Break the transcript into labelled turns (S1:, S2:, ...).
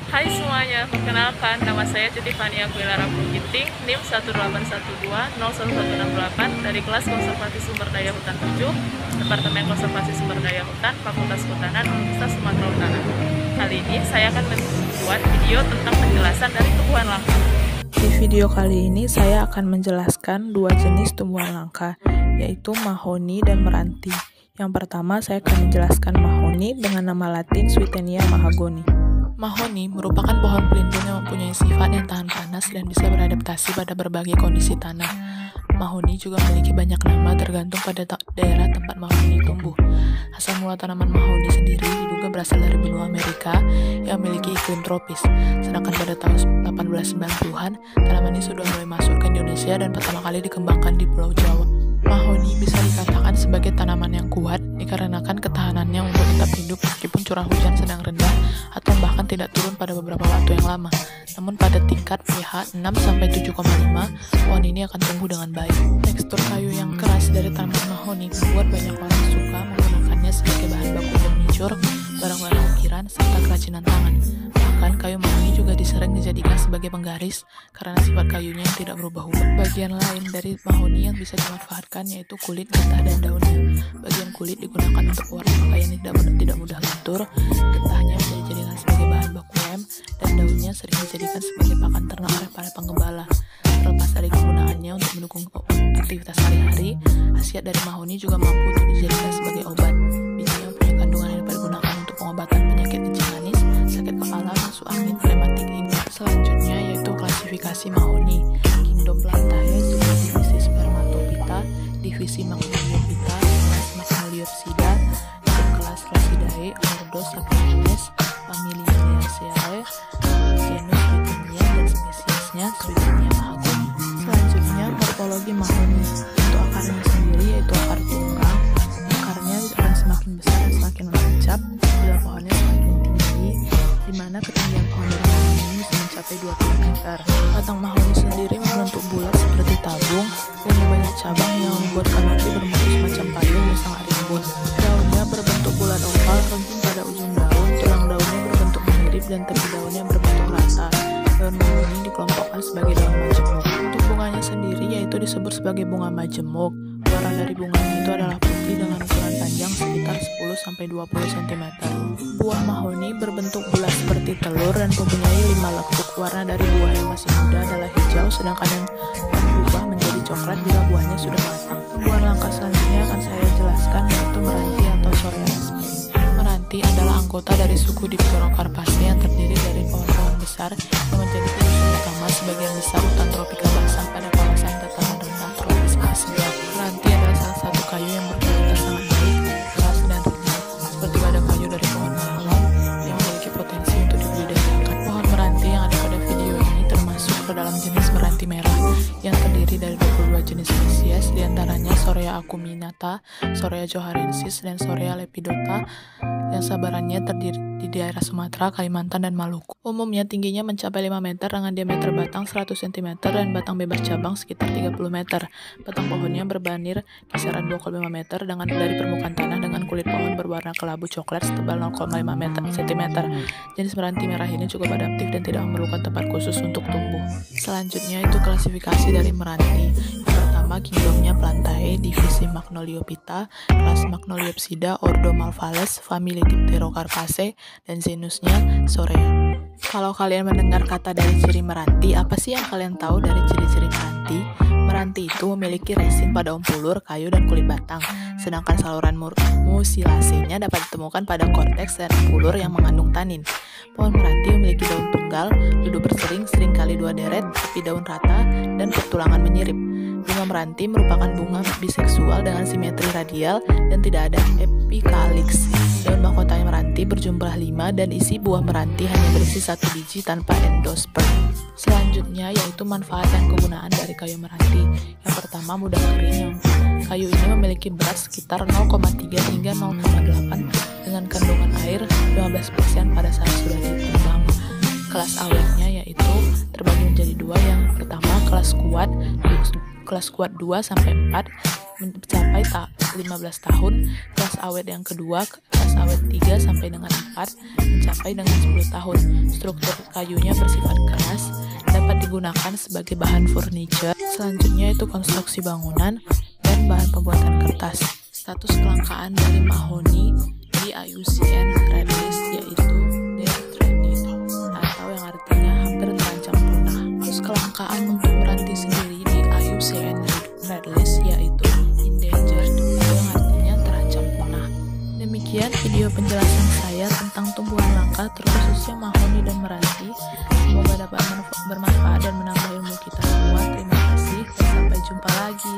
S1: Hai semuanya, perkenalkan nama saya Cutifania Guilara Pugiting, NIM 181201168 dari kelas Konservasi Sumber Daya Hutan 7, Departemen Konservasi Sumber Daya Hutan, Fakultas Kehutanan, Universitas Sumatera Utara. Kali ini saya akan membuat video tentang penjelasan dari tumbuhan langka.
S2: Di video kali ini saya akan menjelaskan dua jenis tumbuhan langka, yaitu mahoni dan meranti. Yang pertama, saya akan menjelaskan mahoni dengan nama latin Swietenia mahagoni. Mahoni merupakan pohon pelindung yang mempunyai sifat yang tahan panas dan bisa beradaptasi pada berbagai kondisi tanah. Mahoni juga memiliki banyak nama tergantung pada daerah tempat mahoni tumbuh. Asal mula tanaman mahoni sendiri diduga berasal dari benua Amerika yang memiliki iklim tropis. Sedangkan pada tahun 1890-an, tanaman ini sudah mulai masuk ke Indonesia dan pertama kali dikembangkan di Pulau Jawa. Mahoni bisa dikatakan sebagai tanaman yang kuat dikarenakan ketahanannya untuk tetap hidup meskipun curah hujan sedang rendah atau bahkan tidak turun pada beberapa waktu yang lama. Namun pada tingkat pH 6-7,5, pohon ini akan tumbuh dengan baik. Tekstur kayu yang keras dari tanaman mahoni membuat banyak orang suka menggunakannya sebagai bahan baku furnitur, barang-barang ukiran, serta kerajinan tangan. Bahkan kayu mahoni juga sering dijadikan sebagai penggaris karena sifat kayunya yang tidak berubah-ubah. Bagian lain dari mahoni yang bisa dimanfaatkan yaitu kulit, getah, dan daunnya. Bagian kulit digunakan untuk pewarna pakaian yang tidak mudah luntur, getahnya bisa dijadikan sebagai bahan baku lem, dan daunnya sering dijadikan sebagai pakan ternak oleh para penggembala. Terlepas dari kegunaannya untuk mendukung aktivitas sehari-hari, khasiat dari mahoni juga mampu untuk dijadikan sebagai obat. Bijinya punya kandungan yang dipergunakan untuk pengobatan penyakit kencing manis, sakit kepala, masuk angin, rematik ini. Selanjutnya yaitu klasifikasi mahoni. Kingdom Plantae itu divisi Spermatophyta, divisi Magnoliophyta, kelas Magnoliopsida, subkelas Rachidae, ordo Saccharines, famili Liliaceae, genus Swietenia, dan spesiesnya Swietenia mahagoni. Selanjutnya morfologi mahoni. Untuk akarnya sendiri yaitu akar tunggal. Akarnya akan semakin besar dan semakin menancap bila pohonnya semakin tinggi, di mana ketinggian pohon dari mahoni ini bisa mencapai 20 meter. Batang mahoni sendiri membentuk bulat seperti tabung, punya banyak cabang yang membuat kanopi berbentuk semacam payung musang arimbun. Daunnya berbentuk bulat oval, ramping pada ujung daun, tulang daunnya berbentuk mirip dan tepi daunnya berbentuk rata. Daun mahoni dikelompokkan sebagai daun majemuk. Untuk bunganya sendiri yaitu disebut sebagai bunga majemuk. Warna dari bunganya itu adalah putih dengan ukuran panjang sekitar 10-20 cm. Buah mahoni berbentuk bulat seperti telur dan mempunyai 5 lekuk. Warna dari buah yang masih muda adalah hijau, sedangkan yang berubah menjadi coklat bila buahnya sudah matang. Tumbuhan langka selanjutnya akan saya jelaskan yaitu meranti atau Sorea sp. Meranti adalah anggota dari suku Dipterocarpaceae yang terdiri dari pohon-pohon besar yang menjadi musuh utama sebagian besar hutan tropika basah pada kawasan dataran rendah tropis Asia. Meranti adalah salah satu kayu yang berkualitas sangat baik, keras dan ringan, seperti pada kayu dari pohon malawang yang memiliki potensi untuk dibudidayakan. Pohon meranti yang ada pada video ini termasuk ke dalam jenis meranti merah yang terdiri dari 22 jenis spesies, diantaranya Sorea acuminata, Sorea joharensis, dan Sorea lepidota yang sabarannya terdiri di daerah Sumatera, Kalimantan, dan Maluku. Umumnya tingginya mencapai 5 meter dengan diameter batang 100 cm dan batang bebas cabang sekitar 30 meter. Batang pohonnya berbanir kisaran 2,5 meter dari permukaan tanah dengan kulit pohon berwarna kelabu coklat setebal 0,5 cm. Jenis meranti merah ini cukup adaptif dan tidak memerlukan tempat khusus untuk tumbuh. Selanjutnya itu klasifikasi dari meranti. Yang pertama, kingdomnya Plantae, divisi Magnoliophyta, kelas Magnoliopsida, ordo Malvales, famili Dipterocarpaceae, dan genusnya Sorea. Kalau kalian mendengar kata dari ciri meranti, apa sih yang kalian tahu dari ciri-ciri meranti? Meranti itu memiliki resin pada umpulur, kayu, dan kulit batang, sedangkan saluran musilasinya dapat ditemukan pada korteks dan umpulur yang mengandung tanin. Pohon meranti memiliki daun tunggal, duduk bersering, seringkali 2 deret, tepi daun rata, dan pertulangan menyirip. Bunga meranti merupakan bunga biseksual dengan simetri radial dan tidak ada epikaliks. Daun mahkota meranti berjumlah 5 dan isi buah meranti hanya berisi 1 biji tanpa endosperm. Selanjutnya yaitu manfaat dan kegunaan dari kayu meranti. Yang pertama, mudah kering. Kayu ini memiliki berat sekitar 0,3 hingga 0,8 dengan kandungan air 15% pada saat sudah ditimbang. Kelas awetnya yaitu terbagi menjadi 2. Yang pertama kelas kuat 2-4 mencapai 15 tahun. Kelas awet yang kedua kelas awet 3 sampai dengan 4 meningkat mencapai dengan 10 tahun. Struktur kayunya bersifat keras, dapat digunakan sebagai bahan furniture. Selanjutnya itu konstruksi bangunan dan bahan pembuatan kertas. Status kelangkaan dari mahoni di IUCN Red List yaitu near threatened atau yang artinya hampir terancam punah. Terus kelangkaan untuk meranti sendiri di IUCN Red List yaitu endangered yang artinya terancam punah. Demikian video penjelasan saya tentang tumbuhan langka terkhususnya mahoni dan meranti. Semoga dapat bermanfaat dan menambah ilmu kita semua. Terima kasih dan sampai jumpa lagi.